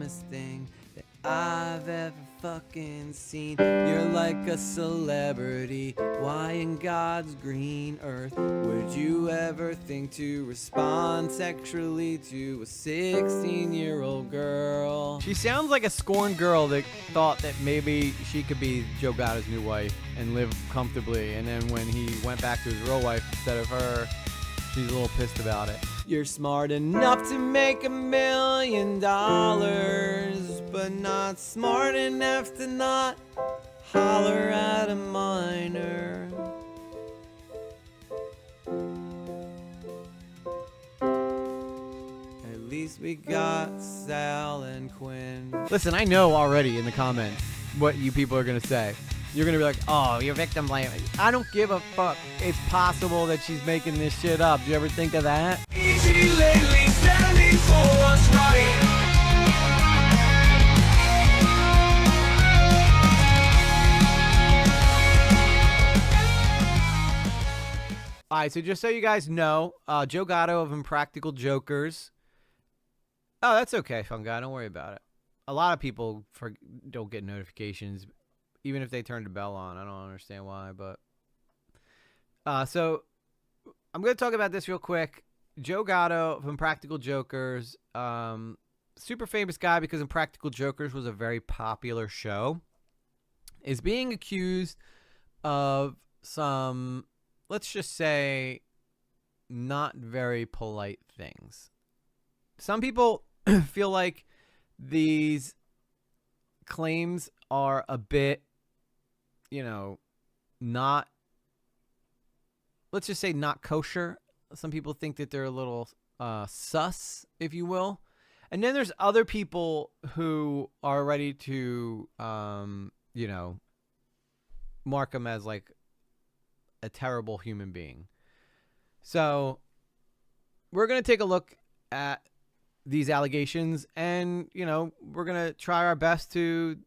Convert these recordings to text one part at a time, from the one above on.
hottest thing that I've ever fucking seen. You're like a celebrity. Why in God's green earth would you ever think to respond sexually to a 16-year-old girl? She sounds like a scorned girl that thought that maybe she could be Joe Gatto's new wife and live comfortably, and then when he went back to his real wife instead of her, she's a little pissed about it. You're smart enough to make $1 million, but not smart enough to not holler at a minor. At least we got Sal and Quinn. Listen, I know already in the comments what you people are going to say. You're going to be like, oh, you're victim blaming. I don't give a fuck. It's possible that she's making this shit up. Do you ever think of that? Easy lately, standing for what's right. All right, so just so you guys know, Joe Gatto of Impractical Jokers. Oh, that's okay, fun guy. Don't worry about it. A lot of people don't get notifications even if they turned the bell on. I don't understand why, but so I'm going to talk about this real quick. Joe Gatto from Impractical Jokers, super famous guy because Impractical Jokers was a very popular show, is being accused of some, let's just say, not very polite things. Some people feel like these claims are a bit, not, let's just say not kosher. Some people think that they're a little sus, if you will. And then there's other people who are ready to, mark them as like a terrible human being. So we're going to take a look at these allegations and, we're going to try our best to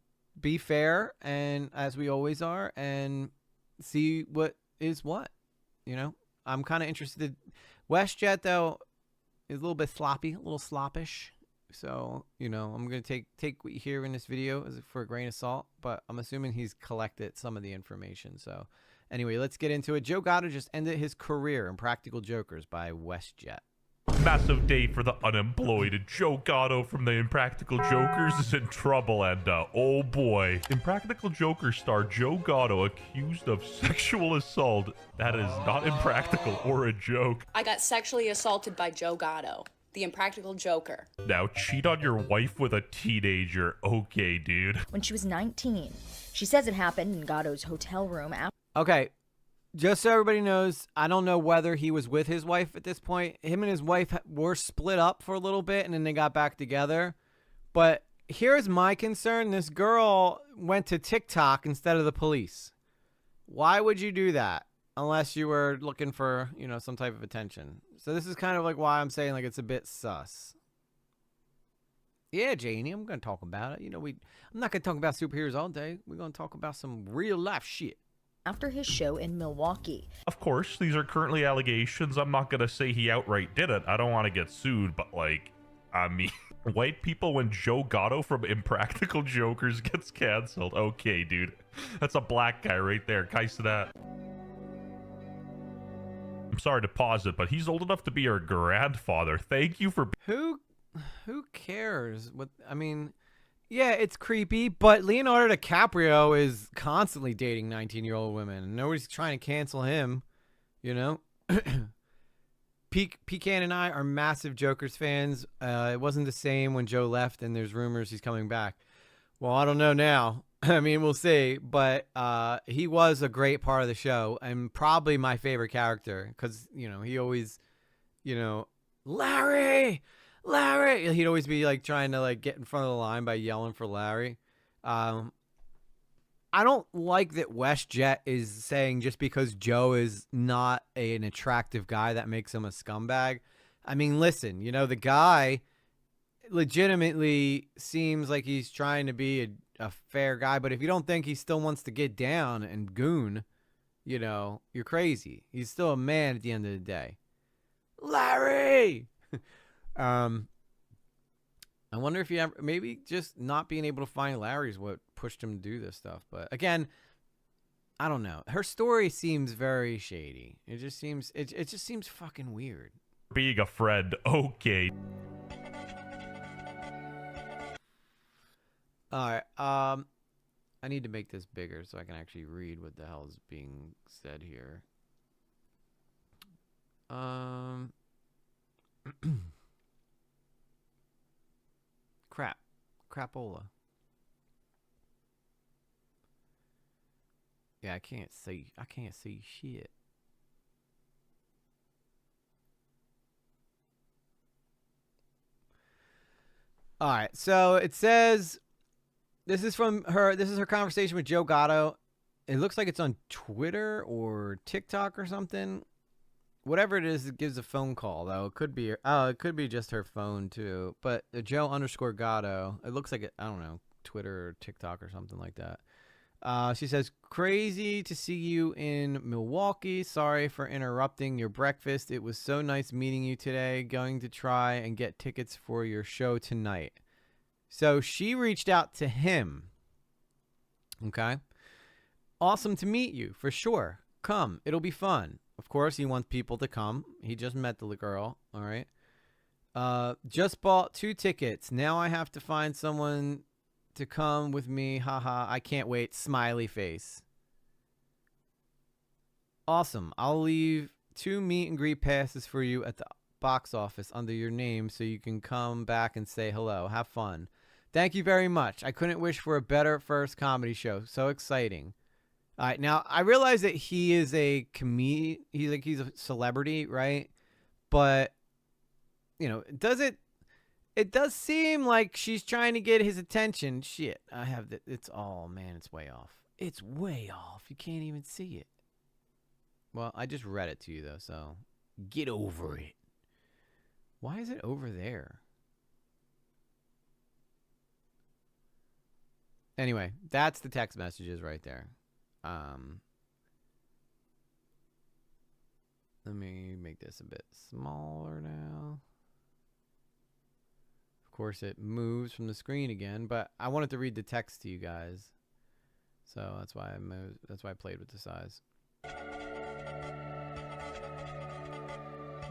be fair, and as we always are, and see what is what. I'm kind of interested. Westjet, though, is a little bit sloppy, a little sloppish. So, I'm going to take what you hear in this video as for a grain of salt, but I'm assuming he's collected some of the information. So anyway, let's get into it. Joe Gatto just ended his career in Impractical Jokers by Westjet. Massive day for the unemployed. Joe Gatto from the Impractical Jokers is in trouble, and oh boy. Impractical Jokers star Joe Gatto accused of sexual assault. That is not impractical or a joke. I got sexually assaulted by Joe Gatto, the Impractical Joker. Now cheat on your wife with a teenager. Okay, dude. When she was 19. She says it happened in Gatto's hotel room after. Okay. Just so everybody knows, I don't know whether he was with his wife at this point. Him and his wife were split up for a little bit, and then they got back together. But here's my concern. This girl went to TikTok instead of the police. Why would you do that unless you were looking for, some type of attention? So this is kind of like why I'm saying like it's a bit sus. Yeah, Janie, I'm going to talk about it. I'm not going to talk about superheroes all day. We're going to talk about some real life shit. After his show in Milwaukee. Of course, these are currently allegations. I'm not going to say he outright did it. I don't want to get sued, but white people when Joe Gatto from Impractical Jokers gets canceled. Okay, dude. That's a black guy right there. Kais to that. I'm sorry to pause it, but he's old enough to be our grandfather. Thank you for... Who cares? Yeah, it's creepy, but Leonardo DiCaprio is constantly dating 19-year-old women. And nobody's trying to cancel him, Pecan and I are massive Jokers fans. It wasn't the same when Joe left, and there's rumors he's coming back. Well, I don't know now. We'll see. But he was a great part of the show and probably my favorite character because, he always, Larry! He'd always be like trying to like get in front of the line by yelling for Larry. I don't like that Westjet is saying just because Joe is not an attractive guy that makes him a scumbag. Listen, the guy legitimately seems like he's trying to be a fair guy, but if you don't think he still wants to get down and goon, you're crazy. He's still a man at the end of the day. Larry! I wonder if he ever, maybe just not being able to find Larry is what pushed him to do this stuff. But again, I don't know. Her story seems very shady. It just seems fucking weird. Being a friend, okay. All right. I need to make this bigger so I can actually read what the hell is being said here. Crapola. Yeah, I can't see shit. All right, so it says this is from her. This is her conversation with Joe Gatto. It looks like it's on Twitter or TikTok or something. Whatever it is, it gives a phone call though. It could be just her phone too. But the Joe_Gatto. It looks like I don't know, Twitter or TikTok or something like that. She says, crazy to see you in Milwaukee. Sorry for interrupting your breakfast. It was so nice meeting you today. Going to try and get tickets for your show tonight. So she reached out to him. Okay. Awesome to meet you, for sure. Come. It'll be fun. Of course, he wants people to come. He just met the girl. All right. Just bought 2 tickets. Now I have to find someone to come with me. Haha. I can't wait. Smiley face. Awesome. I'll leave 2 meet and greet passes for you at the box office under your name so you can come back and say hello. Have fun. Thank you very much. I couldn't wish for a better first comedy show. So exciting. All right, now I realize that he is a comedian. He's a celebrity, right? But you know, it does seem like she's trying to get his attention. Shit, I have that. It's man, it's way off. It's way off. You can't even see it. Well, I just read it to you though, so get over it. Why is it over there? Anyway, that's the text messages right there. Let me make this a bit smaller now. Of course, it moves from the screen again, but I wanted to read the text to you guys, so that's why I moved. That's why I played with the size.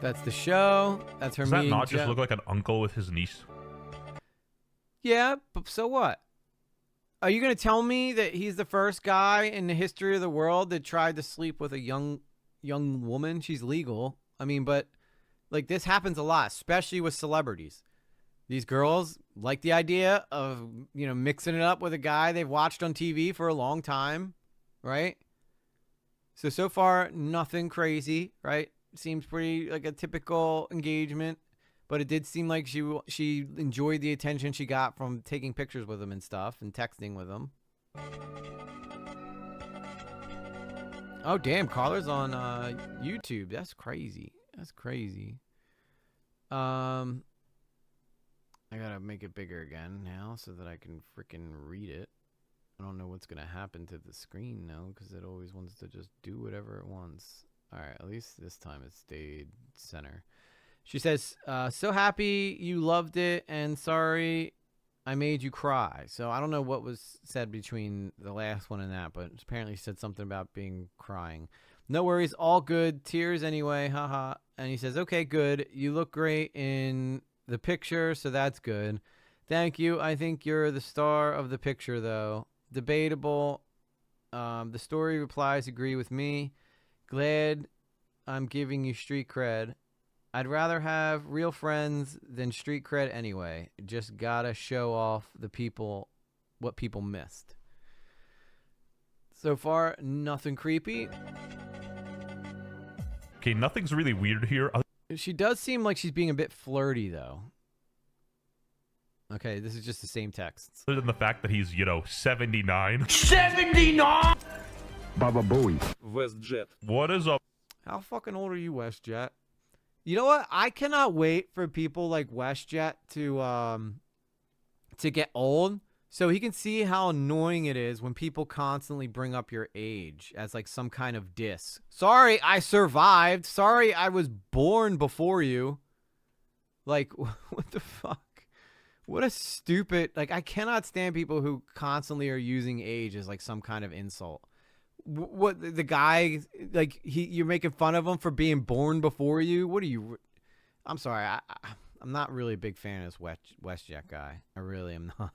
That's the show. That's her. Does that meeting not just look like an uncle with his niece? Yeah, but so what? Are you going to tell me that he's the first guy in the history of the world that tried to sleep with a young woman? She's legal. I mean, but like this happens a lot, especially with celebrities. These girls like the idea of, you know, mixing it up with a guy they've watched on TV for a long time, right? So far, nothing crazy, right? Seems pretty like a typical engagement. But it did seem like she enjoyed the attention she got from taking pictures with him and stuff and texting with him. Oh, damn. Carla's on YouTube. That's crazy. That's crazy. I got to make it bigger again now so that I can freaking read it. I don't know what's going to happen to the screen now because it always wants to just do whatever it wants. All right. At least this time it stayed center. She says, so happy you loved it and sorry I made you cry. So I don't know what was said between the last one and that, but apparently she said something about crying. No worries, all good. Tears anyway, haha. And he says, okay, good. You look great in the picture, so that's good. Thank you. I think you're the star of the picture, though. Debatable. The story replies agree with me. Glad I'm giving you street cred. I'd rather have real friends than street cred anyway. Just gotta show off the people what people missed. So far, nothing creepy. Okay, nothing's really weird here. She does seem like she's being a bit flirty, though. Okay, this is just the same text. Other than the fact that he's, 79. 79! Baba Bowie. Westjet. What is up? How fucking old are you, Westjet? You know what? I cannot wait for people like Westjet to get old so he can see how annoying it is when people constantly bring up your age as like some kind of diss. Sorry, I survived. Sorry, I was born before you. Like, what the fuck? What a stupid, like, I cannot stand people who constantly are using age as like some kind of insult. What the guy, like, you're making fun of him for being born before you? What are you? I'm sorry, I'm not really a big fan of this Westjet guy. I really am not.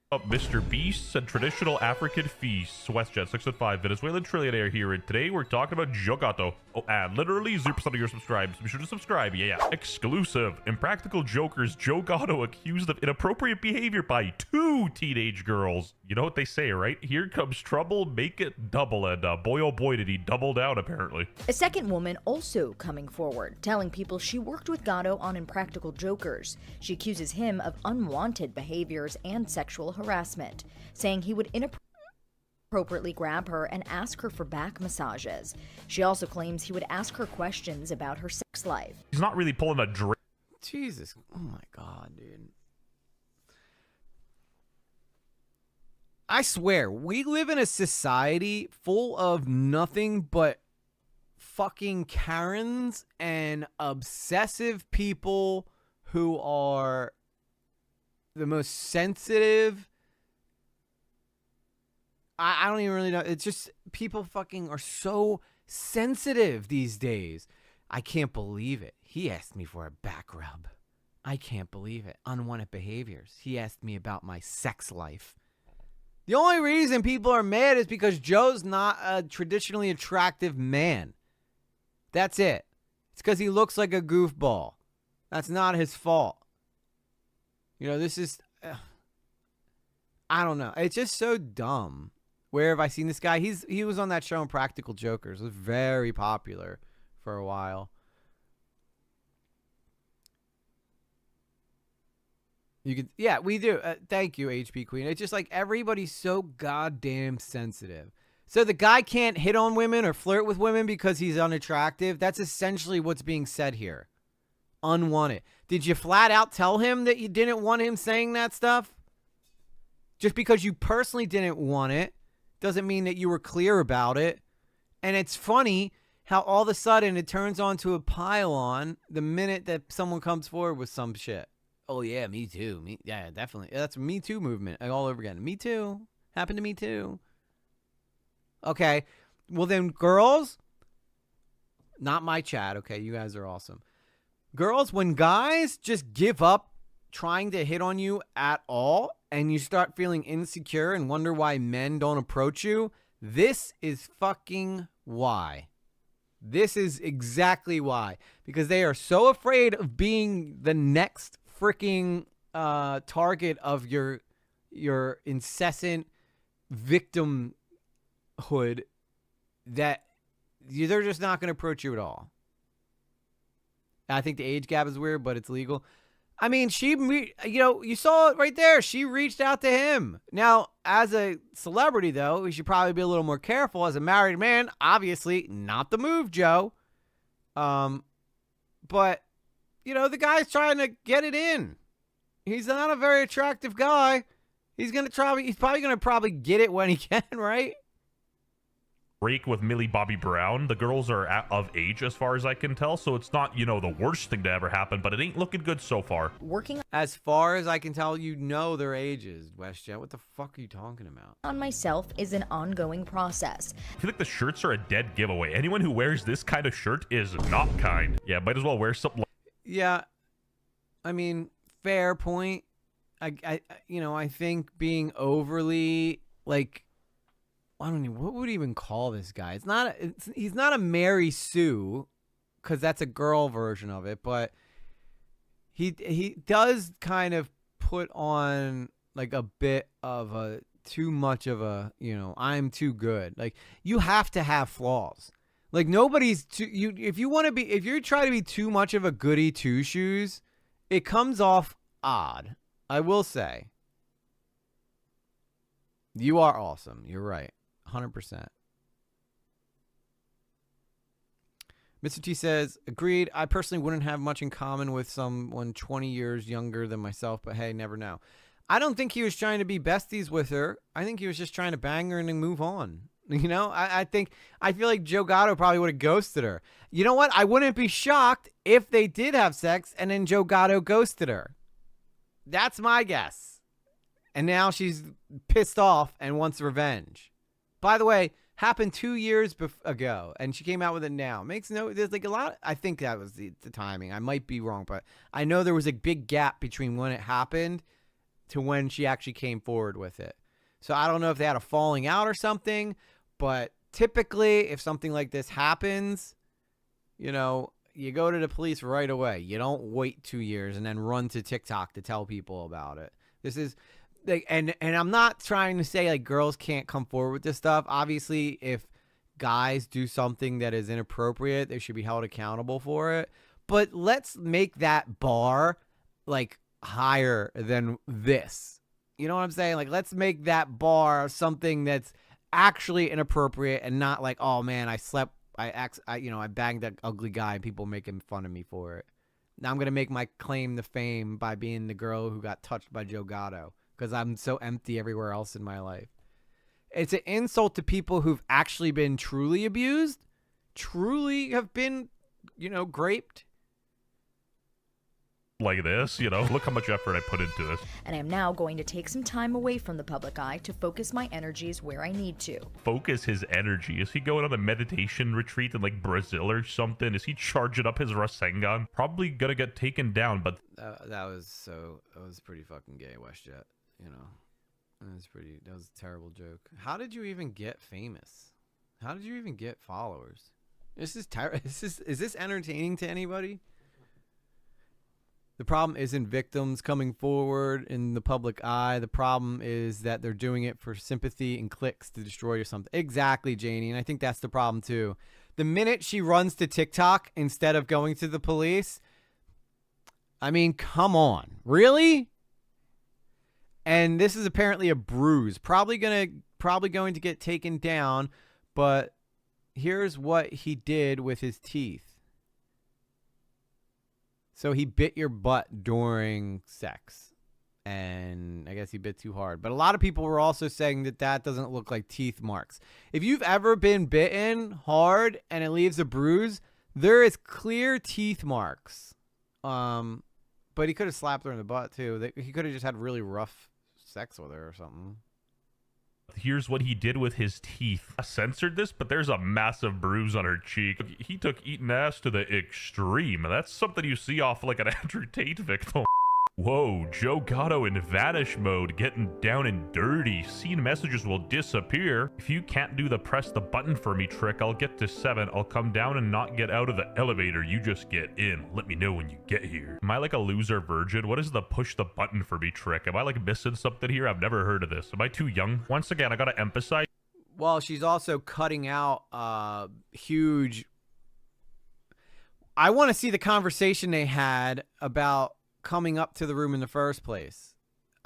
Up, Mr. Beasts and traditional African feasts. Westjet 6 and 5 Venezuelan trillionaire here, and today we're talking about Joe Gatto. Oh, and literally 0% of your subscribes. Be sure to subscribe. Yeah. Exclusive. Impractical Jokers. Joe Gatto accused of inappropriate behavior by 2 teenage girls. You know what they say, right? Here comes trouble, make it double, and boy oh boy did he double down apparently. A second woman also coming forward, telling people she worked with Gatto on Impractical Jokers. She accuses him of unwanted behaviors and sexual harassment, saying he would inappropriately grab her and ask her for back massages. She also claims he would ask her questions about her sex life. He's not really pulling a drink. Jesus, oh my God, dude. I swear, we live in a society full of nothing but fucking Karens and obsessive people who are the most sensitive. I don't even really know. It's just people fucking are so sensitive these days. I can't believe it. He asked me for a back rub. I can't believe it. Unwanted behaviors. He asked me about my sex life. The only reason people are mad is because Joe's not a traditionally attractive man. That's it. It's because he looks like a goofball. That's not his fault. You know, this is... I don't know. It's just so dumb. Where have I seen this guy? He was on that show Impractical Jokers. It was very popular for a while. You could, yeah, we do. Thank you, HP Queen. It's just like everybody's so goddamn sensitive. So the guy can't hit on women or flirt with women because he's unattractive. That's essentially what's being said here. Unwanted. Did you flat out tell him that you didn't want him saying that stuff? Just because you personally didn't want it doesn't mean that you were clear about it. And it's funny how all of a sudden it turns onto a pile-on the minute that someone comes forward with some shit. Oh, yeah, me too. Yeah, definitely. That's a Me Too movement all over again. Me too. Happened to me too. Okay. Well, then, girls, not my chat. Okay, you guys are awesome. Girls, when guys just give up trying to hit on you at all and you start feeling insecure and wonder why men don't approach you, this is fucking why. This is exactly why. Because they are so afraid of being the next freaking target of your incessant victimhood that they're just not going to approach you at all. I think the age gap is weird, but it's legal. I mean, you saw it right there. She reached out to him. Now, as a celebrity, though, we should probably be a little more careful. As a married man, obviously not the move, Joe. But the guy's trying to get it in. He's not a very attractive guy. He's probably gonna get it when he can, right? Break with Millie Bobby Brown. The girls are of age as far as I can tell, so it's not, the worst thing to ever happen, but it ain't looking good so far. Working as far as I can tell, their ages, Westjet. What the fuck are you talking about? on myself is an ongoing process. I feel like the shirts are a dead giveaway. Anyone who wears this kind of shirt is not kind. Yeah, might as well wear something like... Yeah, I mean, fair point. I think being overly, like, I don't know, what would we even call this guy? He's not a Mary Sue, because that's a girl version of it, but he does kind of put on, like, a bit of a, too much of a, I'm too good. Like, you have to have flaws. Like, nobody's too, if you try to be too much of a goody two shoes, it comes off odd. I will say. You are awesome. You're right. 100%. Mr. T says, agreed. I personally wouldn't have much in common with someone 20 years younger than myself, but hey, never know. I don't think he was trying to be besties with her. I think he was just trying to bang her and then move on. I feel like Joe Gatto probably would have ghosted her. You know what? I wouldn't be shocked if they did have sex and then Joe Gatto ghosted her. That's my guess. And now she's pissed off and wants revenge. By the way, happened 2 years ago, and she came out with it now. There's like a lot. I think that was the timing. I might be wrong, but I know there was a big gap between when it happened to when she actually came forward with it. So I don't know if they had a falling out or something, but typically if something like this happens, you know, you go to the police right away. You don't wait 2 years and then run to TikTok to tell people about it. This is like, and I'm not trying to say like girls can't come forward with this stuff. Obviously, if guys do something that is inappropriate, they should be held accountable for it. But let's make that bar like higher than this. You know what I'm saying? Like, let's make that bar something that's actually inappropriate and not like, oh man, I banged that ugly guy and people making fun of me for it. Now I'm going to make my claim to fame by being the girl who got touched by Joe Gatto because I'm so empty everywhere else in my life. It's an insult to people who've actually been truly abused, truly have been, you know, graped. Like this, you know, look how much effort I put into this. And I am now going to take some time away from the public eye to focus my energies where I need to. Focus his energy. Is he going on a meditation retreat in like Brazil or something? Is he charging up his Rasengan? Probably gonna get taken down, but that was pretty fucking gay, Westjet. You know, that was a terrible joke. How did you even get famous? How did you even get followers? This is is this entertaining to anybody? The problem isn't victims coming forward in the public eye. The problem is that they're doing it for sympathy and clicks to destroy or something. Exactly, Janie. And I think that's the problem too. The minute she runs to TikTok instead of going to the police, I mean, come on. Really? And this is apparently a bruise. Probably going to get taken down, but here's what he did with his teeth. So he bit your butt during sex, and I guess he bit too hard. But a lot of people were also saying that doesn't look like teeth marks. If you've ever been bitten hard and it leaves a bruise, there is clear teeth marks. But he could have slapped her in the butt too. He could have just had really rough sex with her or something. here's what he did with his teeth. I censored this, but there's a massive bruise on her cheek. He took eating ass to the extreme. That's something you see off like an Andrew Tate victim. Whoa, Joe Gatto in vanish mode, getting down and dirty. Seen messages will disappear. If you can't do the press the button for me trick, I'll get to 7. I'll come down and not get out of the elevator. You just get in. Let me know when you get here. Am I like a loser virgin? What is the push the button for me trick? Am I like missing something here? I've never heard of this. Am I too young? Once again, I gotta emphasize. Well, she's also cutting out huge... I want to see the conversation they had about coming up to the room in the first place.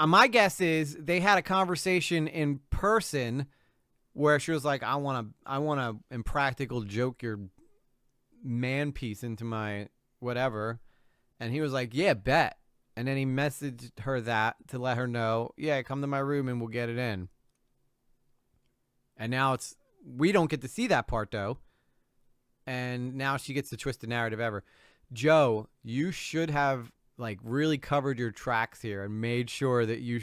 My guess is they had a conversation in person where she was like, I want to impractical joke your man piece into my whatever. And he was like, yeah, bet. And then he messaged her that to let her know, yeah, come to my room and we'll get it in. And now we don't get to see that part though. And now she gets the twisted narrative ever. Joe, you should have like really covered your tracks here and made sure that you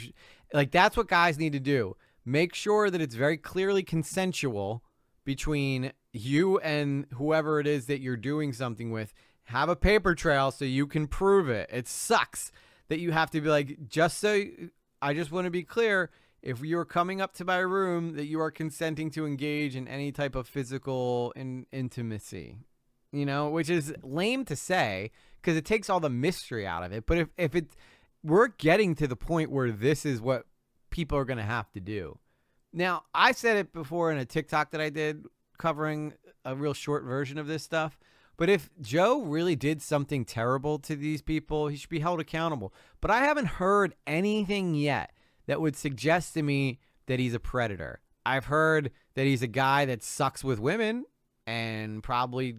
like, that's what guys need to do. Make sure that it's very clearly consensual between you and whoever it is that you're doing something with. Have a paper trail so you can prove it. It sucks that you have to be like, I just want to be clear, if you're coming up to my room, that you are consenting to engage in any type of physical intimacy, you know, which is lame to say because it takes all the mystery out of it. But if we're getting to the point where this is what people are going to have to do. Now, I said it before in a TikTok that I did covering a real short version of this stuff. But if Joe really did something terrible to these people, he should be held accountable. But I haven't heard anything yet that would suggest to me that he's a predator. I've heard that he's a guy that sucks with women and probably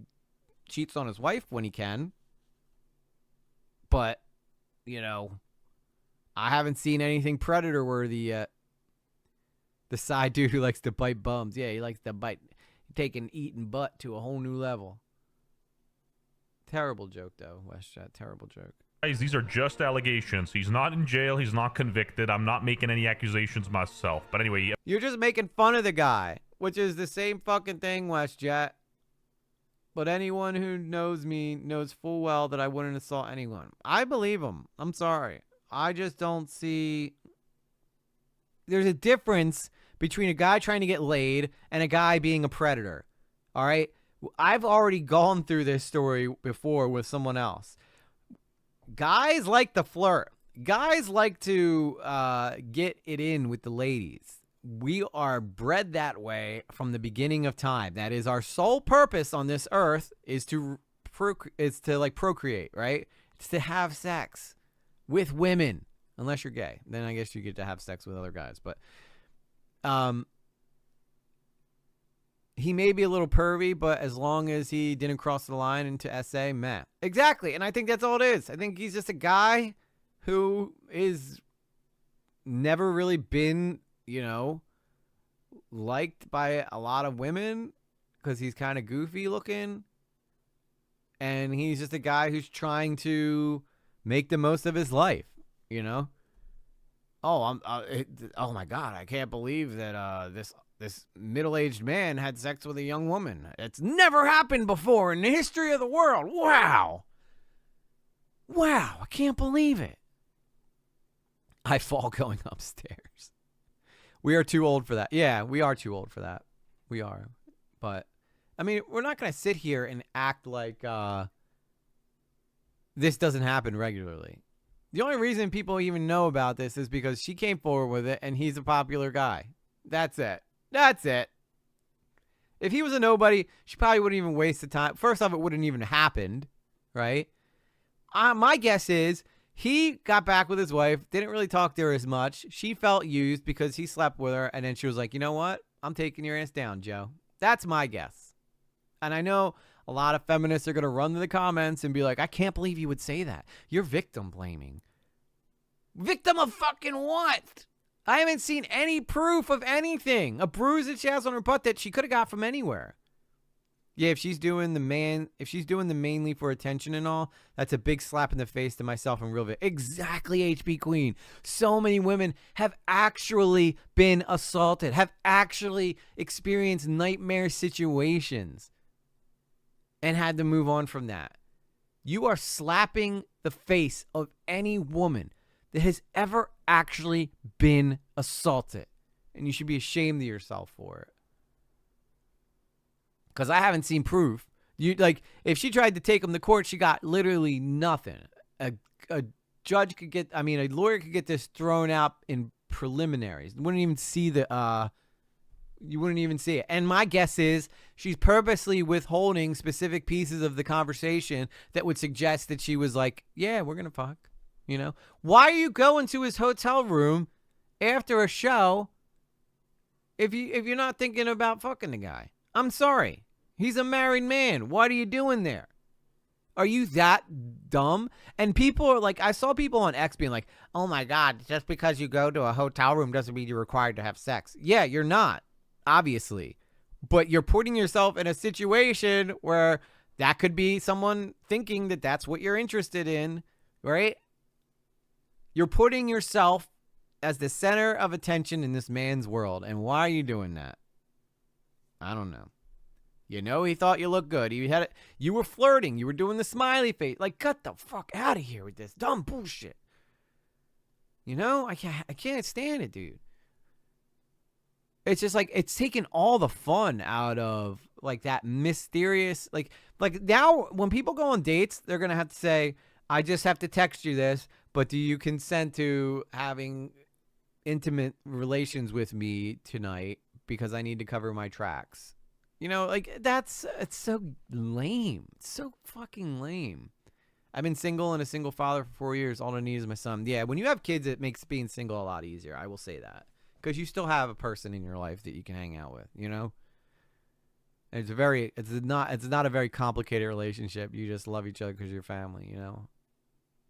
cheats on his wife when he can. But, you know, I haven't seen anything predator worthy yet. The side dude who likes to bite bums. Yeah, he likes to bite, taking eating butt to a whole new level. Terrible joke, though, Westjet. Terrible joke. Guys, these are just allegations. He's not in jail. He's not convicted. I'm not making any accusations myself. But anyway, You're just making fun of the guy, which is the same fucking thing, Westjet. But anyone who knows me knows full well that I wouldn't assault anyone. I believe him. I'm sorry. I just don't see... There's a difference between a guy trying to get laid and a guy being a predator. All right? I've already gone through this story before with someone else. Guys like to flirt. Guys like to get it in with the ladies. We are bred that way from the beginning of time. That is our sole purpose on this earth, is to procreate, right? It's to have sex with women, unless you're gay. Then I guess you get to have sex with other guys. But he may be a little pervy, but as long as he didn't cross the line into SA, meh. Exactly, and I think that's all it is. I think he's just a guy who is never really been, you know, liked by a lot of women because he's kind of goofy looking. And he's just a guy who's trying to make the most of his life, you know? Oh, oh my God, I can't believe that this middle-aged man had sex with a young woman. It's never happened before in the history of the world. Wow. Wow, I can't believe it. I fall going upstairs. We are too old for that. Yeah, we are too old for that. We are. But, I mean, we're not going to sit here and act like this doesn't happen regularly. The only reason people even know about this is because she came forward with it and he's a popular guy. That's it. That's it. If he was a nobody, she probably wouldn't even waste the time. First off, it wouldn't even happened, right? My guess is he got back with his wife, didn't really talk to her as much. She felt used because he slept with her, and then she was like, you know what? I'm taking your ass down, Joe. That's my guess. And I know a lot of feminists are going to run to the comments and be like, I can't believe you would say that. You're victim blaming. Victim of fucking what? I haven't seen any proof of anything. A bruise that she has on her butt that she could have got from anywhere. Yeah, if she's doing the mainly for attention and all, that's a big slap in the face to myself and real. Exactly, HB Queen. So many women have actually been assaulted, have actually experienced nightmare situations and had to move on from that. You are slapping the face of any woman that has ever actually been assaulted, and you should be ashamed of yourself for it. Because I haven't seen proof. If she tried to take him to court, she got literally nothing. A judge could get, a lawyer could get this thrown out in preliminaries. You wouldn't even see it. And my guess is she's purposely withholding specific pieces of the conversation that would suggest that she was like, yeah, we're going to fuck. You know? Why are you going to his hotel room after a show if you're not thinking about fucking the guy? I'm sorry. He's a married man. What are you doing there? Are you that dumb? And people are like, I saw people on X being like, oh my God, just because you go to a hotel room doesn't mean you're required to have sex. Yeah, you're not, obviously. But you're putting yourself in a situation where that could be someone thinking that that's what you're interested in, right? You're putting yourself as the center of attention in this man's world. And why are you doing that? I don't know. You know, he thought you looked good. You were flirting. You were doing the smiley face. Like, cut the fuck out of here with this dumb bullshit. You know, I can't stand it, dude. It's just like, it's taken all the fun out of like that mysterious, like now when people go on dates, they're going to have to say, I just have to text you this, but do you consent to having intimate relations with me tonight because I need to cover my tracks? You know, like, it's so lame. It's so fucking lame. I've been single and a single father for 4 years. All I need is my son. Yeah, when you have kids, it makes being single a lot easier. I will say that. Because you still have a person in your life that you can hang out with, you know? It's not a very complicated relationship. You just love each other because you're family, you know?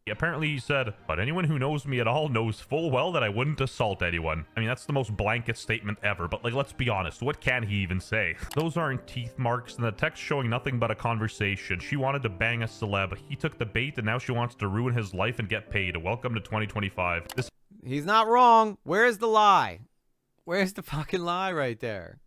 Apparently he said, but anyone who knows me at all knows full well that I wouldn't assault anyone. I mean, that's the most blanket statement ever, but like, let's be honest, what can he even say? Those aren't teeth marks, and the text showing nothing but a conversation. She wanted to bang a celeb. He took the bait, and now she wants to ruin his life and get paid. Welcome to 2025. He's not wrong. Where's the lie? Where's the fucking lie right there?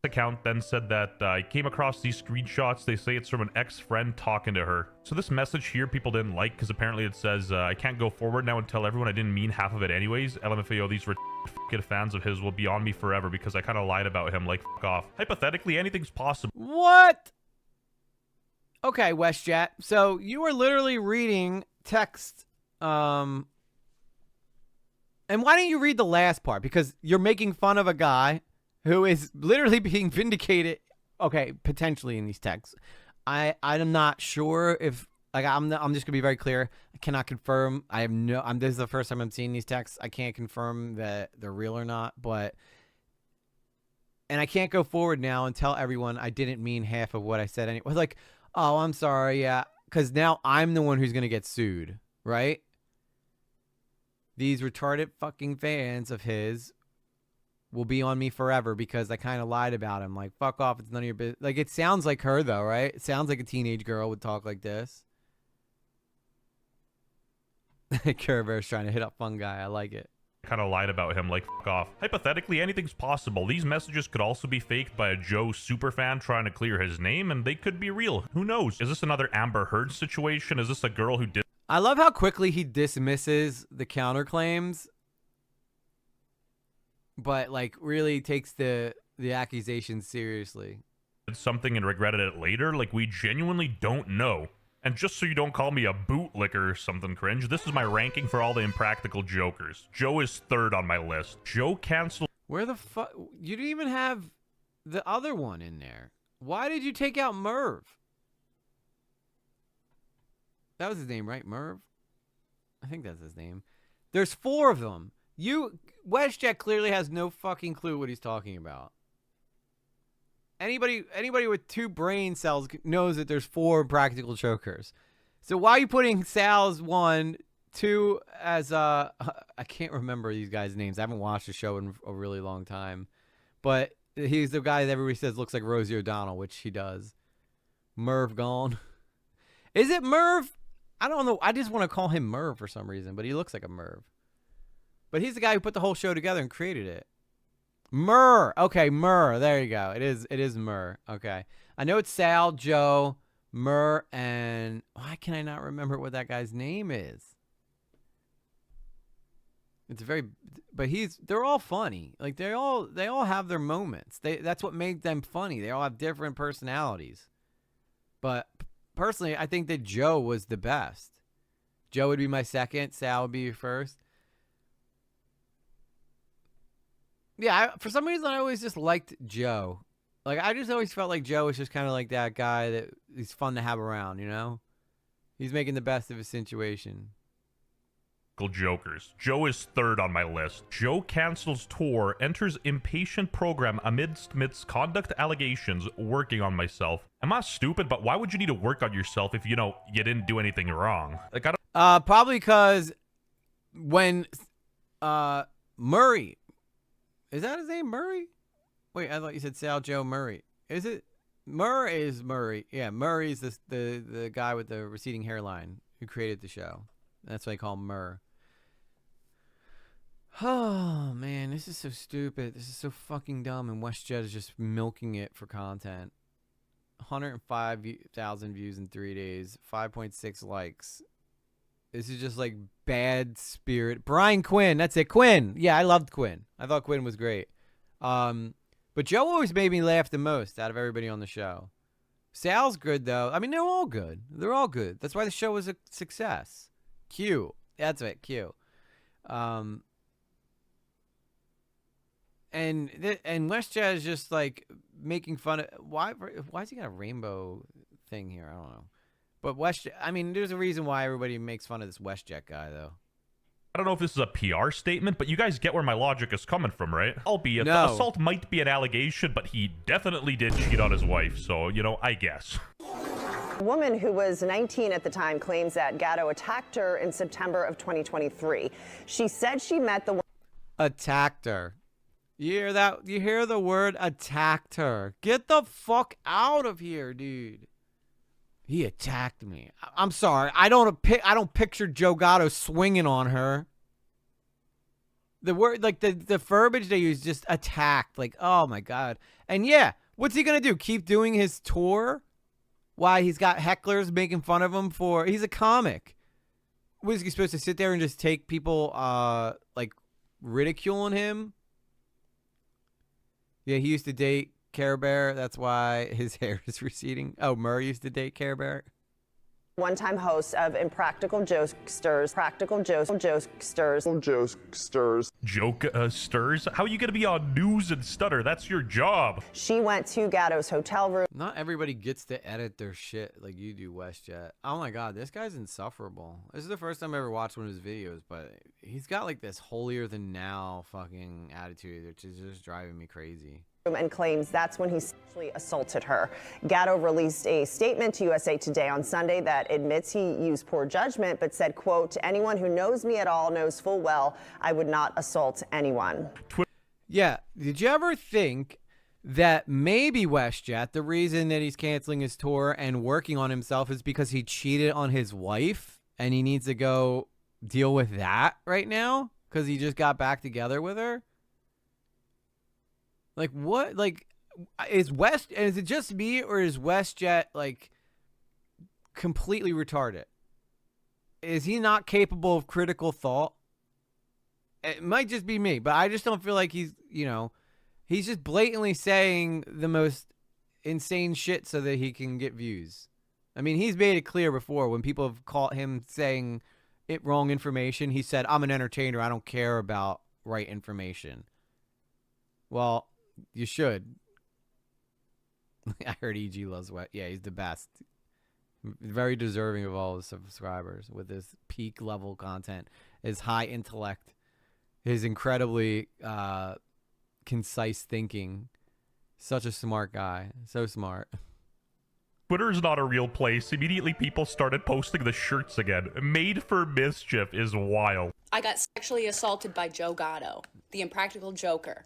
Account then said that I came across these screenshots. They say it's from an ex-friend talking to her. So this message here people didn't like because apparently it says I can't go forward now and tell everyone I didn't mean half of it anyways. LMFAO, these f***ing fans of his will be on me forever because I kind of lied about him. Like, fuck off. Hypothetically, anything's possible. What? Okay, Westjet. So you were literally reading text. And why didn't you read the last part? Because you're making fun of a guy who is literally being vindicated, okay, potentially in these texts. I'm not sure if, like, I'm just gonna be very clear. I cannot confirm. I have no. This is the first time I'm seeing these texts. I can't confirm that they're real or not. But, and I can't go forward now and tell everyone I didn't mean half of what I said. Anyway, like, oh, I'm sorry, yeah, because now I'm the one who's gonna get sued, right? These retarded fucking fans of his will be on me forever because I kind of lied about him. Like, fuck off. It's none of your business. Like, it sounds like her, though, right? It sounds like a teenage girl would talk like this. Care Bear's trying to hit up fun guy. I like it. Kind of lied about him. Like, fuck off. Hypothetically, anything's possible. These messages could also be faked by a Joe superfan trying to clear his name, and they could be real. Who knows? Is this another Amber Heard situation? Is this a girl who did... I love how quickly he dismisses the counterclaims, but like really takes the accusations seriously. Something and regretted it later. Like, we genuinely don't know. And just so you don't call me a bootlicker or something cringe, this is my ranking for all the Impractical Jokers. Joe is third on my list. Joe canceled... Where the fuck? You didn't even have the other one in there. Why did you take out Mirr? That was his name, right? Mirr? I think that's his name. There's 4 of them. Westjet clearly has no fucking clue what he's talking about. Anybody with 2 brain cells knows that there's 4 Impractical Jokers. So why are you putting Sal's 1, 2 as I can't remember these guys' names. I haven't watched the show in a really long time. But he's the guy that everybody says looks like Rosie O'Donnell, which he does. Mirr gone. Is it Mirr? I don't know. I just want to call him Mirr for some reason, but he looks like a Mirr. But he's the guy who put the whole show together and created it. Mirr. Okay, Mirr. There you go. It is Mirr. Okay. I know it's Sal, Joe, Mirr, and why can I not remember what that guy's name is? It's they're all funny. Like they all have their moments. That's what made them funny. They all have different personalities. But personally, I think that Joe was the best. Joe would be my second. Sal would be your first. Yeah, for some reason, I always just liked Joe. Like, I just always felt like Joe was just kind of like that guy that he's fun to have around, you know? He's making the best of his situation. Jokers. Joe is third on my list. Joe cancels tour, enters impatient program amidst misconduct allegations, working on myself. Am I stupid? But why would you need to work on yourself if, you know, you didn't do anything wrong? Like, I don't... Probably because when, Murray... Is that his name, Murray? Wait, I thought you said Sal Joe Murray. Is it? Mirr is Murray. Yeah, Murray's the guy with the receding hairline who created the show. That's why they call him Mirr. Oh, man, this is so stupid. This is so fucking dumb, and Westjet is just milking it for content. 105,000 views in 3 days, 5.6 likes. This is just like bad spirit. Brian Quinn, that's it. Quinn. Yeah, I loved Quinn. I thought Quinn was great. But Joe always made me laugh the most out of everybody on the show. Sal's good, though. I mean, they're all good. They're all good. That's why the show was a success. Q. That's it, Q. And Westjet is just like making fun of... Why has he got a rainbow thing here? I don't know. But Westjet, I mean, there's a reason why everybody makes fun of this Westjet guy, though. I don't know if this is a PR statement, but you guys get where my logic is coming from, right? Albeit, No. the assault might be an allegation, but he definitely did cheat on his wife, so, you know, I guess. A woman who was 19 at the time claims that Gatto attacked her in September of 2023. She said she met the Attacked her. You hear that? You hear the word attacked her. Get the fuck out of here, dude. He attacked me. I'm sorry. I don't picture Joe Gatto swinging on her. The word, like the verbiage they use, just attacked. Like, oh my God. And yeah, what's he gonna do? Keep doing his tour? Why he's got hecklers making fun of him for? He's a comic. What is he supposed to sit there and just take people like ridiculing him? Yeah, he used to date Care Bear. That's why his hair is receding. Oh, Mirr used to date Care Bear. one-time host of Impractical Jokesters. Jokesters? How are you going to be on News and Stutter? That's your job. She went to Gatto's hotel room. Not everybody gets to edit their shit like you do, Westjet. Oh my God, this guy's insufferable. This is the first time I ever watched one of his videos, but he's got like this holier-than-now fucking attitude, which is just driving me crazy. And claims that's when he sexually assaulted her. Gatto released a statement to USA Today on Sunday that admits he used poor judgment, but said, quote, anyone who knows me at all knows full well I would not assault anyone. Yeah, did you ever think that maybe Westjet, the reason that he's canceling his tour and working on himself is because he cheated on his wife and he needs to go deal with that right now because he just got back together with her? Like, what? Like, is it just me or is Westjet, like, completely retarded? Is he not capable of critical thought? It might just be me, but I just don't feel like he's, you know, he's just blatantly saying the most insane shit so that he can get views. I mean, he's made it clear before when people have caught him saying wrong information. He said, I'm an entertainer. I don't care about right information. Well, you should. I heard EG loves West. Yeah, he's the best. Very deserving of all his subscribers with his peak level content, his high intellect, his incredibly concise thinking. Such a smart guy. So smart. Twitter is not a real place. Immediately people started posting the shirts again. Made for mischief is wild. I got sexually assaulted by Joe Gatto, the Impractical Joker.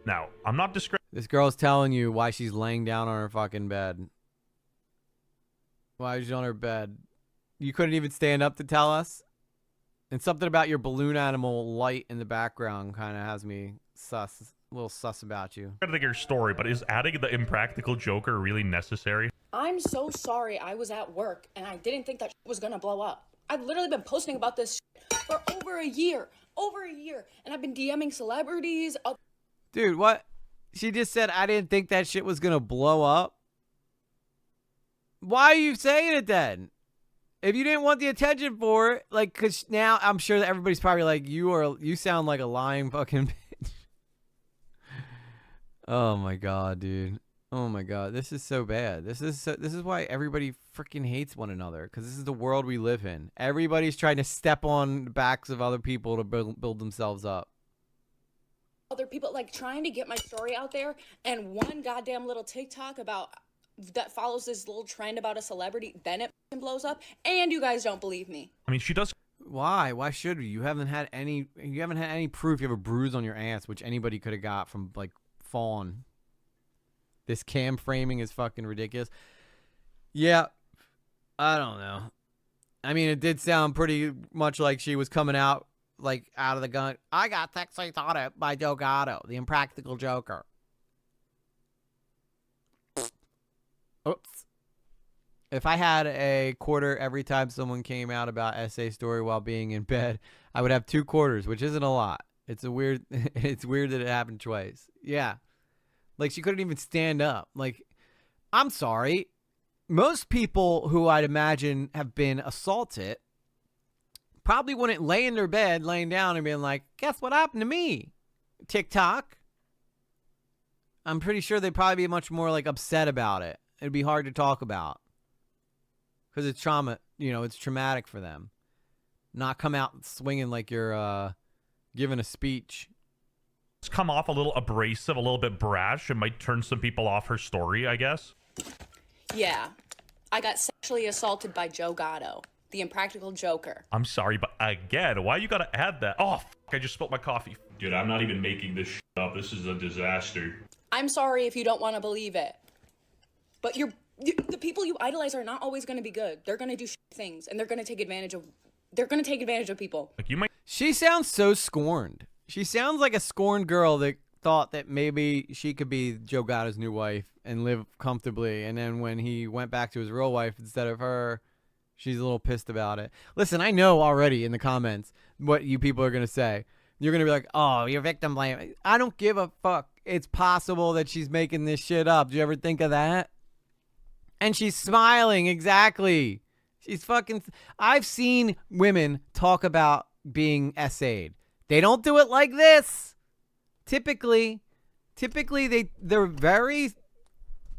Now, I'm not discrediting. This girl's telling you why she's laying down on her fucking bed. Why is she on her bed? You couldn't even stand up to tell us? And something about your balloon animal light in the background kind of has me a little sus about you. I think your story, but is adding the Impractical Joker really necessary? I'm so sorry I was at work and I didn't think that was gonna blow up. I've literally been posting about this for over a year, and I've been DMing celebrities. Dude, what? She just said, I didn't think that shit was going to blow up. Why are you saying it then? If you didn't want the attention for it, like, because now I'm sure that everybody's probably like, you sound like a lying fucking bitch. Oh my God, dude. Oh my God. This is so bad. This is why everybody freaking hates one another, because this is the world we live in. Everybody's trying to step on the backs of other people to build themselves up. Other people, like, trying to get my story out there, and one goddamn little TikTok about that follows this little trend about a celebrity, then it blows up, and you guys don't believe me. I mean, she does. Why? Why should we? You haven't had any proof. You have a bruise on your ass, which anybody could have got from, like, falling. This cam framing is fucking ridiculous. Yeah, I don't know. I mean, it did sound pretty much like she was coming out, like, out of the gun. I got sexually assaulted by Joe Gatto, the Impractical Joker. Oops. If I had a quarter every time someone came out about SA story while being in bed, I would have 2 quarters, which isn't a lot. It's weird that it happened twice. Yeah. Like, she couldn't even stand up. Like, I'm sorry. Most people who I'd imagine have been assaulted probably wouldn't lay in their bed, laying down and being like, guess what happened to me? TikTok. I'm pretty sure they'd probably be much more, like, upset about it. It'd be hard to talk about. Because it's trauma, you know, it's traumatic for them. Not come out swinging like you're giving a speech. It's come off a little abrasive, a little bit brash. It might turn some people off her story, I guess. Yeah, I got sexually assaulted by Joe Gatto, the Impractical Joker. I'm sorry, but again, why you gotta add that? Oh, I just spilled my coffee. Dude, I'm not even making this shit up. This is a disaster. I'm sorry if you don't want to believe it. But the people you idolize are not always going to be good. They're going to do things, and they're going to take advantage of people. Like, you might. She sounds so scorned. She sounds like a scorned girl that thought that maybe she could be Joe Gatto's new wife and live comfortably. And then when he went back to his real wife instead of her, she's a little pissed about it. Listen, I know already in the comments what you people are going to say. You're going to be like, oh, you're victim blaming. I don't give a fuck. It's possible that she's making this shit up. Do you ever think of that? And she's smiling. Exactly. She's fucking. I've seen women talk about being SA'd. They don't do it like this. Typically they're very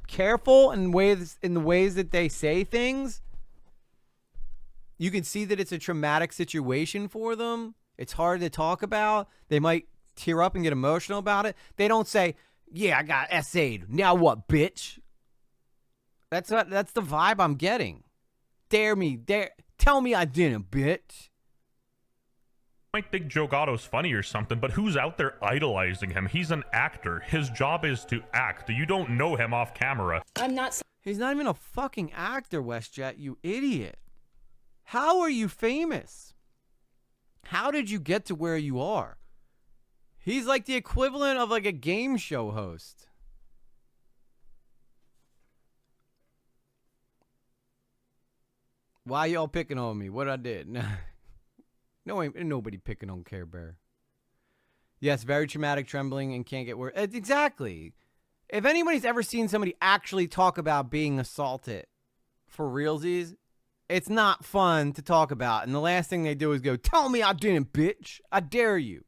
careful in the ways that they say things. You can see that it's a traumatic situation for them. It's hard to talk about. They might tear up and get emotional about it. They don't say, "Yeah, I got SA'd. Now what, bitch?" That's the vibe I'm getting. Tell me I didn't, bitch. Might think Joe Gatto's funny or something, but who's out there idolizing him? He's an actor. His job is to act. You don't know him off camera. I'm not. He's not even a fucking actor, Westjet, you idiot. How are you famous? How did you get to where you are? He's like the equivalent of like a game show host. Why y'all picking on me? What I did? No, ain't nobody picking on Care Bear. Yes, very traumatic, trembling, and can't get worse. Exactly. If anybody's ever seen somebody actually talk about being assaulted for realsies, it's not fun to talk about. And the last thing they do is go, "Tell me I didn't, bitch. I dare you."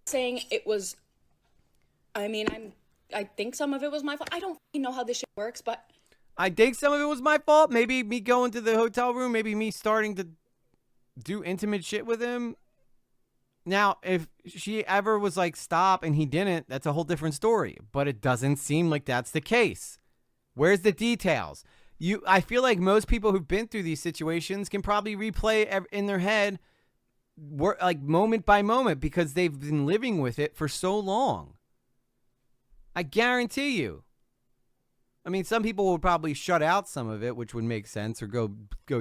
Saying it was. I mean, I think some of it was my fault. I don't know how this shit works, but. I think some of it was my fault. Maybe me going to the hotel room. Maybe me starting to do intimate shit with him. Now, if she ever was like, stop, and he didn't, that's a whole different story. But it doesn't seem like that's the case. Where's the details? I feel like most people who've been through these situations can probably replay in their head like moment by moment because they've been living with it for so long. I guarantee you. I mean, some people would probably shut out some of it, which would make sense, or go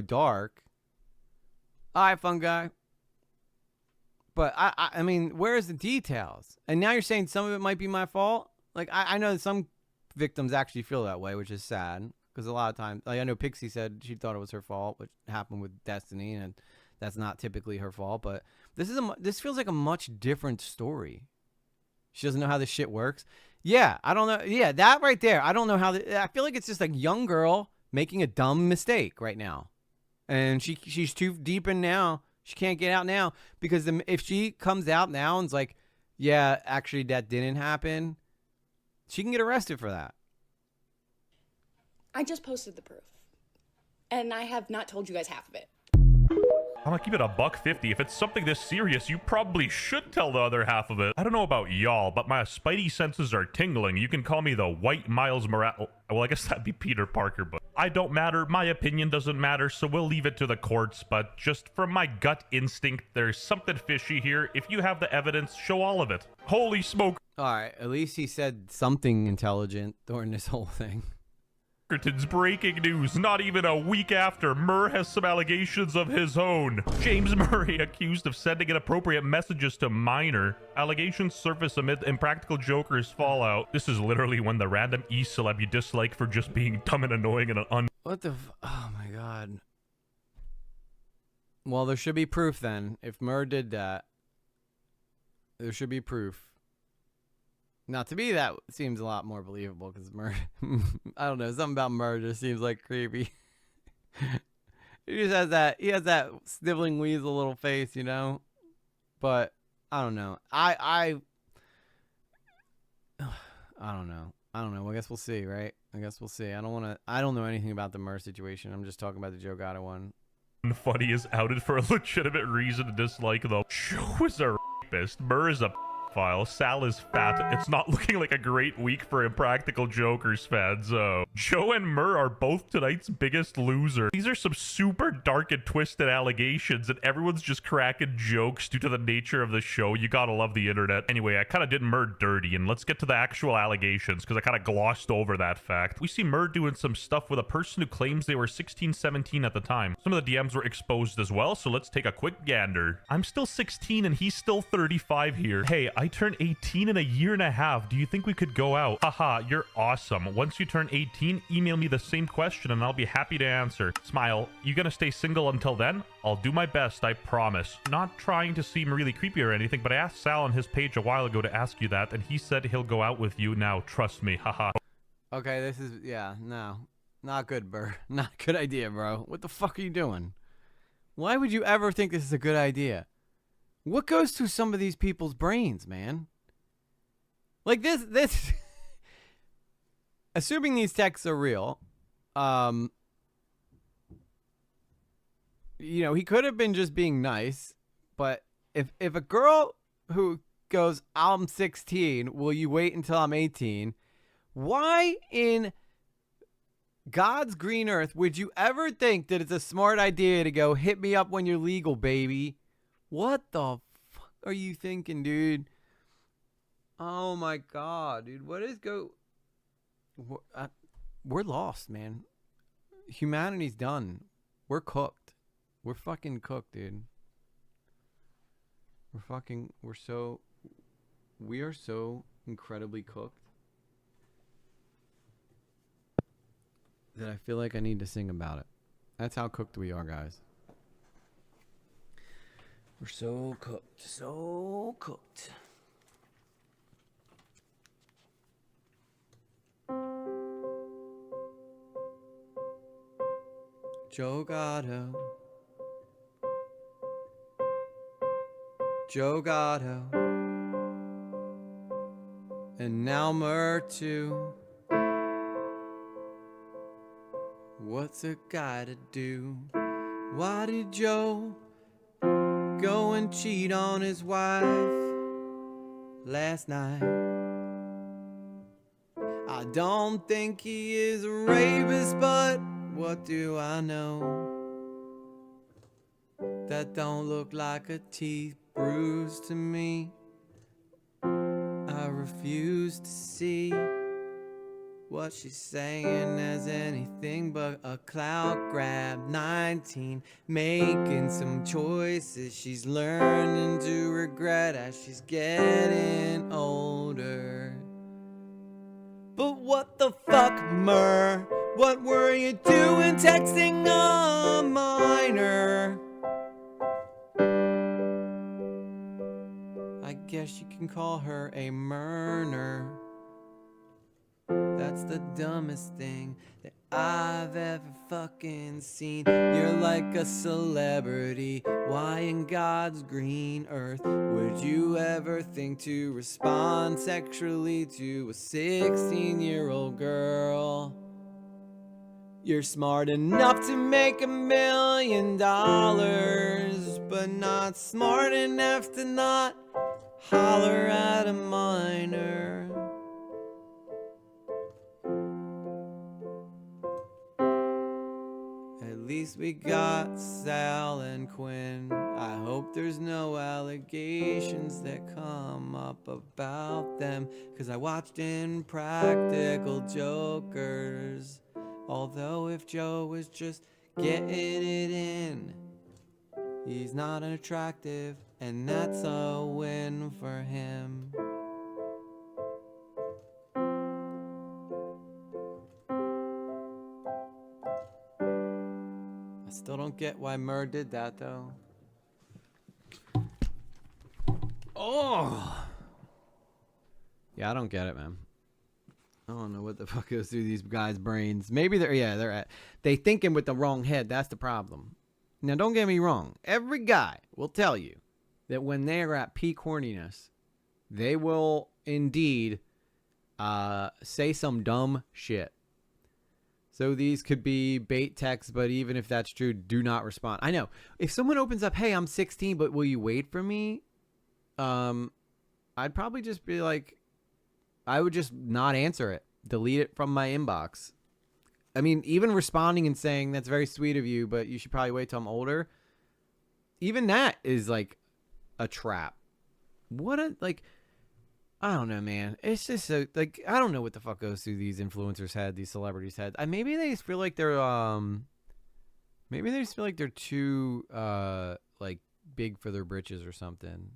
dark. All right, fun guy. But I mean, where's the details? And now you're saying some of it might be my fault? Like, I know that some victims actually feel that way, which is sad. Because a lot of times, like I know Pixie said she thought it was her fault, which happened with Destiny, and that's not typically her fault. But this feels like a much different story. She doesn't know how this shit works. Yeah, I don't know. Yeah, that right there. I don't know how. I feel like it's just a young girl making a dumb mistake right now, and she's too deep in now. She can't get out now because if she comes out now and's like, yeah, actually that didn't happen, she can get arrested for that. I just posted the proof, and I have not told you guys half of it. I'm gonna keep it $1.50. If it's something this serious, you probably should tell the other half of it. I don't know about y'all, but my spidey senses are tingling. You can call me the white Miles Morales. Well, I guess that'd be Peter Parker, but I don't matter. My opinion doesn't matter, so we'll leave it to the courts. But just from my gut instinct, there's something fishy here. If you have the evidence, show all of it. Holy smoke. All right, at least he said something intelligent during this whole thing. Breaking news, not even a week after, Mirr has some allegations of his own. James Murray accused of sending inappropriate messages to minor. Allegations surface amid Impractical Jokers fallout. This is literally when the random E-celeb you dislike for just being dumb and annoying and What the oh my god. Well, there should be proof then. If Mirr did that, there should be proof. Now, to me, that seems a lot more believable because Mirr, I don't know, something about Mirr just seems like creepy. He has that sniveling weasel little face, you know? But, I don't know. I don't know. I guess we'll see, right? I guess we'll see. I don't know anything about the Mirr situation. I'm just talking about the Joe Gatto one. Funny is outed for a legitimate reason to dislike, though. Joe is a rapist. Mirr is a file. Sal is fat. It's not looking like a great week for Impractical Jokers fans, so. Joe and Mirr are both tonight's biggest loser. These are some super dark and twisted allegations, and everyone's just cracking jokes due to the nature of the show. You gotta love the internet. Anyway, I kind of did Mirr dirty, and let's get to the actual allegations, because I kind of glossed over that fact. We see Mirr doing some stuff with a person who claims they were 16, 17 at the time. Some of the DMs were exposed as well, so let's take a quick gander. I'm still 16 and he's still 35 here. Hey, I turned 18 in a year and a half. Do you think we could go out? Haha, you're awesome. Once you turn 18, email me the same question and I'll be happy to answer. Smile. You gonna stay single until then? I'll do my best, I promise. Not trying to seem really creepy or anything, but I asked Sal on his page a while ago to ask you that, and he said he'll go out with you now. Trust me. Haha. Okay, this is, yeah, no. Not good, Burr. Not a good idea, bro. What the fuck are you doing? Why would you ever think this is a good idea? What goes through some of these people's brains, man? Like this assuming these texts are real, you know, he could have been just being nice, but if a girl who goes, I'm 16, will you wait until I'm 18? Why in God's green earth would you ever think that it's a smart idea to go, hit me up when you're legal, baby? What the fuck are you thinking, dude? Oh my God, dude. What is we're lost, man. Humanity's done. We're cooked. We're fucking cooked, dude. We are so incredibly cooked that I feel like I need to sing about it. That's how cooked we are, guys. We're so cooked. So cooked. Joe Gatto. Joe Gatto. And now Mirr too. What's a guy to do? Why did Joe go and cheat on his wife last night? I don't think he is a rapist, but what do I know? That don't look like a teeth bruise to me. I refuse to see what she's saying as anything but a clout grab. 19, making some choices she's learning to regret as she's getting older. But what the fuck, Mirr? What were you doing texting a minor? I guess you can call her a murner. That's the dumbest thing that I've ever fucking seen. You're like a celebrity. Why in God's green earth would you ever think to respond sexually to a 16-year-old girl? You're smart enough to make $1 million, but not smart enough to not holler at a minor. At least we got Sal and Quinn. I hope there's no allegations that come up about them, 'cause I watched Impractical Jokers. Although if Joe was just getting it in, he's not attractive, and that's a win for him. I still don't get why Mirr did that, though. Oh! Yeah, I don't get it, man. I don't know what the fuck goes through these guys' brains. Maybe they thinking with the wrong head. That's the problem. Now, don't get me wrong. Every guy will tell you that when they are at peak horniness, they will indeed say some dumb shit. So these could be bait texts, but even if that's true, do not respond. I know. If someone opens up, hey, I'm 16, but will you wait for me? I'd probably just be like, I would just not answer it. Delete it from my inbox. I mean, even responding and saying that's very sweet of you, but you should probably wait till I'm older. Even that is like a trap. What a like. I don't know, man. It's just so like I don't know what the fuck goes through these influencers' head, these celebrities' head. Maybe they just feel like maybe they just feel like they're too like big for their britches or something.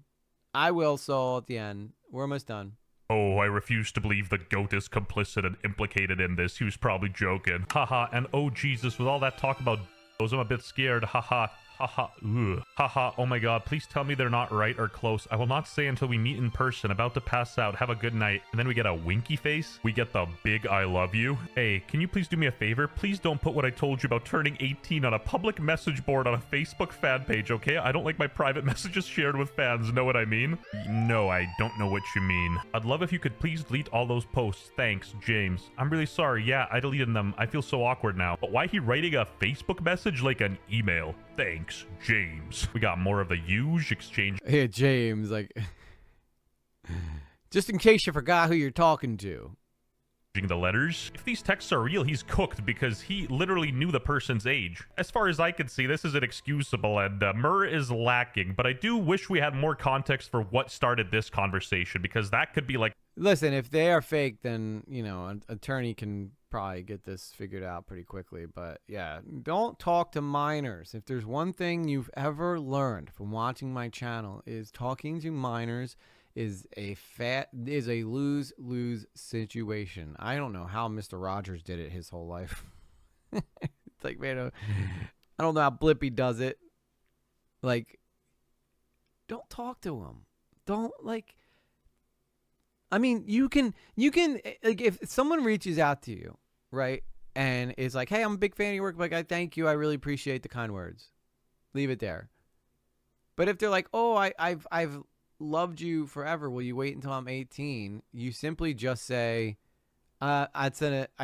I will, Saul, at the end. We're almost done. Oh, I refuse to believe the GOAT is complicit and implicated in this. He was probably joking. Haha, and oh Jesus, with all that talk about I'm a bit scared. Haha. Haha, ugh. Haha, oh my god, please tell me they're not right or close. I will not say until we meet in person. About to pass out. Have a good night. And then we get a winky face. We get the big I love you. Hey, can you please do me a favor? Please don't put what I told you about turning 18 on a public message board on a Facebook fan page, okay? I don't like my private messages shared with fans. Know what I mean? No, I don't know what you mean. I'd love if you could please delete all those posts. Thanks, James. I'm really sorry. Yeah, I deleted them. I feel so awkward now. But why he writing a Facebook message like an email? Thanks, James. We got more of the huge exchange. Hey, James, like, just in case you forgot who you're talking to. The letters. If these texts are real, he's cooked because he literally knew the person's age. As far as I can see, this is inexcusable, and Mirr is lacking. But I do wish we had more context for what started this conversation, because that could be like... Listen, if they are fake, then, you know, an attorney can probably get this figured out pretty quickly. But yeah, don't talk to minors. If there's one thing you've ever learned from watching my channel, is talking to minors is a lose-lose situation. I don't know how Mr. Rogers did it his whole life. It's like, man, I don't know how Blippi does it. Like, don't talk to him. Don't, like, I mean, you can, like, if someone reaches out to you, right, and is like, hey, I'm a big fan of your work, like, I thank you, I really appreciate the kind words. Leave it there. But if they're like, oh, I've loved you forever, will you wait until I'm 18? You simply just say, I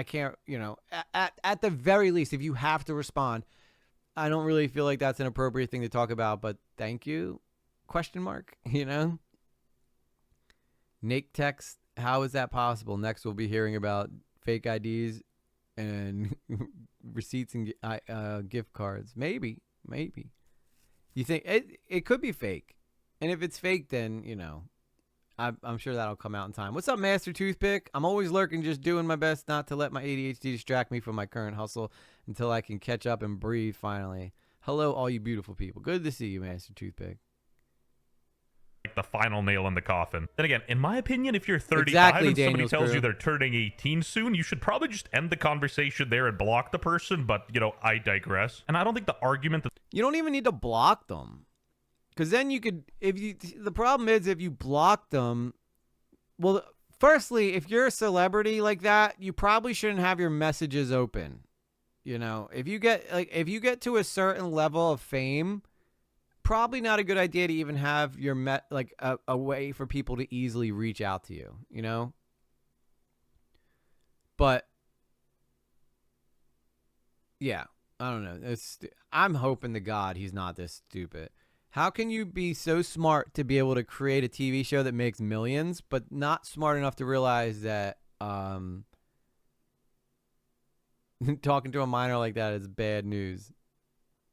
can't, you know, at the very least, if you have to respond, I don't really feel like that's an appropriate thing to talk about, but thank you, question mark, you know? Nate text, how is that possible? Next, we'll be hearing about fake IDs and receipts and gift cards. Maybe. You think it could be fake. And if it's fake, then, you know, I'm sure that'll come out in time. What's up, Master Toothpick? I'm always lurking, just doing my best not to let my ADHD distract me from my current hustle until I can catch up and breathe finally. Hello, all you beautiful people. Good to see you, Master Toothpick. Like the final nail in the coffin. Then again, in my opinion, if you're 35 Exactly, and somebody Daniel's tells crew. you they're turning 18 soon, you should probably just end the conversation there and block the person. But, you know, I digress. And I don't think the argument that... You don't even need to block them. Because then you could, the problem is if you block them, well, firstly, if you're a celebrity like that, you probably shouldn't have your messages open. You know, if you get to a certain level of fame, probably not a good idea to even have your a way for people to easily reach out to you, you know? But yeah, I don't know. I'm hoping to God he's not this stupid. How can you be so smart to be able to create a TV show that makes millions, but not smart enough to realize that talking to a minor like that is bad news?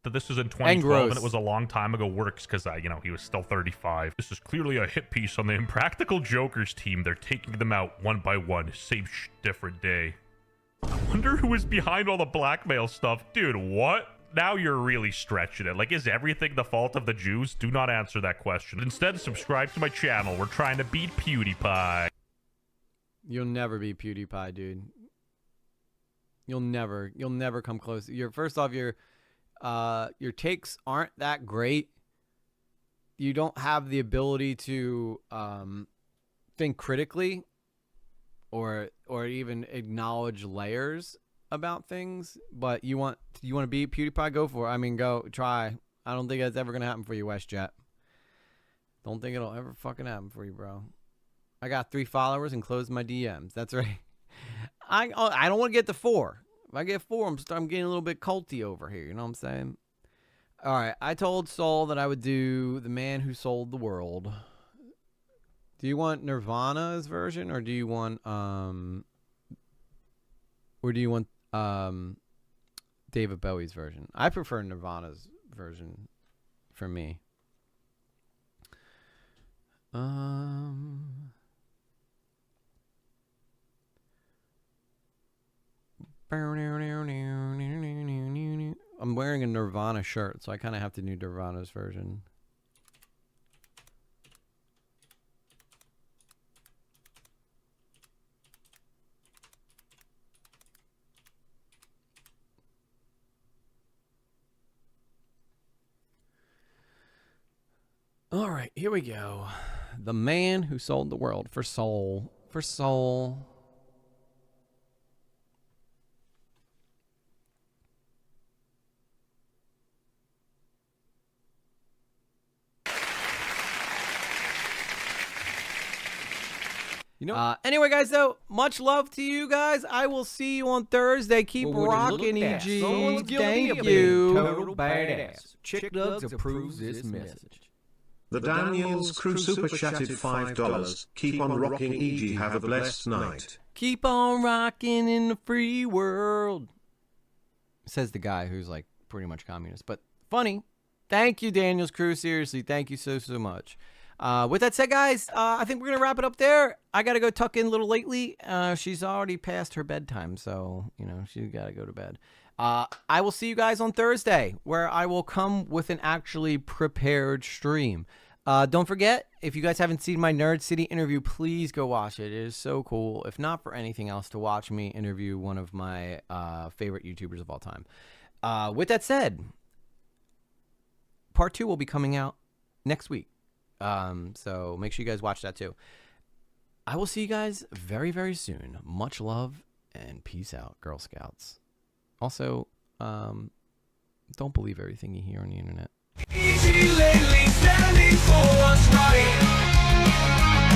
That this was in 2012 and it was a long time ago works because, you know, he was still 35. This is clearly a hit piece on the Impractical Jokers team. They're taking them out one by one. Same different day. I wonder who is behind all the blackmail stuff. Dude, what? Now you're really stretching it. Like, is everything the fault of the Jews? Do not answer that question. Instead, subscribe to my channel. We're trying to beat PewDiePie. You'll never beat PewDiePie, dude. You'll never come close. First off, your takes aren't that great. You don't have the ability to think critically or even acknowledge layers about things, but you want to beat PewDiePie, go for it. I mean, go try. I don't think that's ever gonna happen for you, Westjet. Don't think it'll ever fucking happen for you, bro. I got 3 followers and closed my DMs. That's right. I don't want to get to 4. If I get 4, I'm getting a little bit culty over here. You know what I'm saying? All right. I told Soul that I would do The Man Who Sold the World. Do you want Nirvana's version, or do you want David Bowie's version. I prefer Nirvana's version for me. I'm wearing a Nirvana shirt, so I kind of have to do Nirvana's version. All right, here we go. The man who sold the world for soul. For soul. You know. Anyway, guys, though, much love to you guys. I will see you on Thursday. Keep rocking, EG. Thank you. Total badass. Chick Nugs approves this message. The Daniels crew super chatted $5. Keep on rocking, EG. Have a blessed night. Keep on rocking in the free world. Says the guy who's like pretty much communist, but funny. Thank you, Daniels crew. Seriously, thank you so much. With that said, guys, I think we're going to wrap it up there. I got to go tuck in a little lately. She's already past her bedtime, so, you know, she's got to go to bed. I will see you guys on Thursday, where I will come with an actually prepared stream. Don't forget, if you guys haven't seen my Nerd City interview, please go watch it. It is so cool, if not for anything else, to watch me interview one of my favorite YouTubers of all time. With that said, part 2 will be coming out next week. So make sure you guys watch that too. I will see you guys very, very soon. Much love and peace out, Girl Scouts. Also, don't believe everything you hear on the internet. Easy lately, standing for what's right.